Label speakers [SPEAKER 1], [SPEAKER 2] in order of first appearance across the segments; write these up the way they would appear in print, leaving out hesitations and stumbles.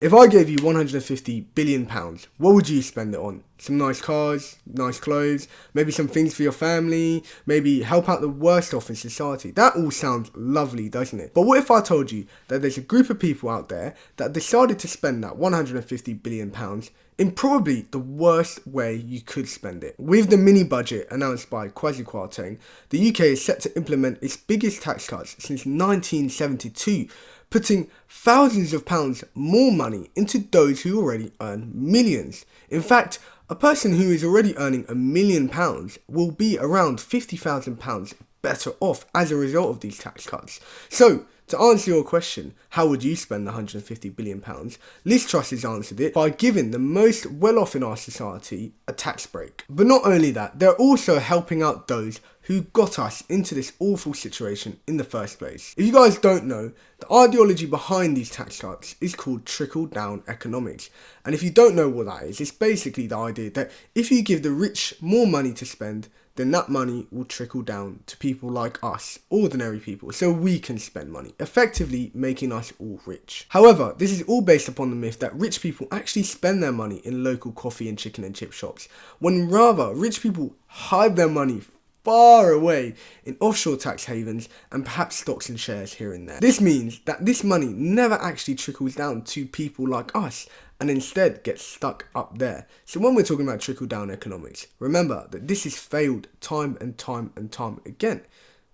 [SPEAKER 1] If I gave you £150 billion, what would you spend it on? Some nice cars, nice clothes, maybe some things for your family, maybe help out the worst off in society. That all sounds lovely, doesn't it? But what if I told you that there's a group of people out there that decided to spend that £150 billion in probably the worst way you could spend it? With the mini budget announced by Kwasi Kwarteng, the UK is set to implement its biggest tax cuts since 1972, putting thousands of pounds more money into those who already earn millions. In fact, a person who is already earning £1 million will be around £50,000 better off as a result of these tax cuts. So, to answer your question, how would you spend the £150 billion? Liz Truss has answered it by giving the most well-off in our society a tax break. But not only that, they're also helping out those who got us into this awful situation in the first place. If you guys don't know, the ideology behind these tax cuts is called trickle-down economics. And if you don't know what that is, it's basically the idea that if you give the rich more money to spend, then that money will trickle down to people like us, ordinary people, so we can spend money, effectively making us all rich. However, this is all based upon the myth that rich people actually spend their money in local coffee and chicken and chip shops, when rather rich people hide their money far away in offshore tax havens and perhaps stocks and shares here and there. This means that this money never actually trickles down to people like us and instead gets stuck up there. So when we're talking about trickle-down economics, remember that this has failed time and time and time again.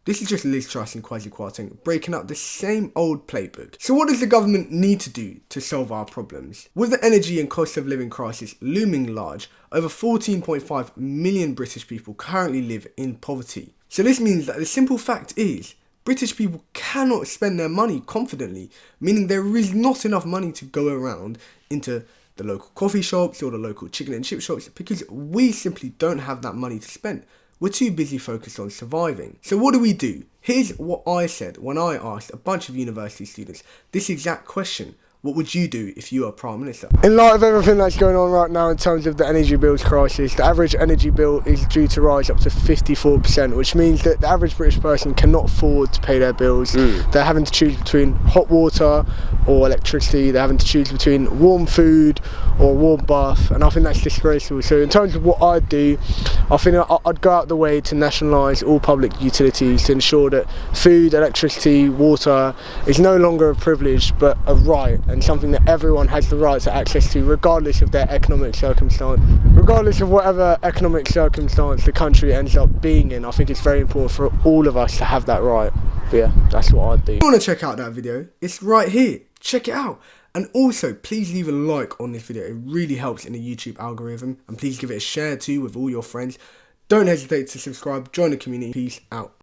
[SPEAKER 1] This is just Liz Truss and Kwasi Kwarteng breaking up the same old playbook. So what does the government need to do to solve our problems? With the energy and cost of living crisis looming large, over 14.5 million British people currently live in poverty. So this means that the simple fact is, British people cannot spend their money confidently, meaning there is not enough money to go around into the local coffee shops or the local chicken and chip shops because we simply don't have that money to spend. We're too busy focused on surviving. So what do? Here's what I said when I asked a bunch of university students this exact question. What would you do if you were Prime Minister? In light of everything that's going on right now in terms of the energy bills crisis, the average energy bill is due to rise up to 54%, which means that the average British person cannot afford to pay their bills. They're having to choose between hot water or electricity. They're having to choose between warm food or warm bath, and I think that's disgraceful. So in terms of what I'd do, I think I'd go out the way to nationalise all public utilities to ensure that food, electricity, water is no longer a privilege but a right, and something that everyone has the right to access to regardless of their economic circumstance. Regardless of whatever economic circumstance the country ends up being in, I think it's very important for all of us to have that right. But yeah, that's what I'd do. If you want to check out that video, it's right here. Check it out. And also, please leave a like on this video. It really helps in the YouTube algorithm. And please give it a share too with all your friends. Don't hesitate to subscribe, join the community. Peace out.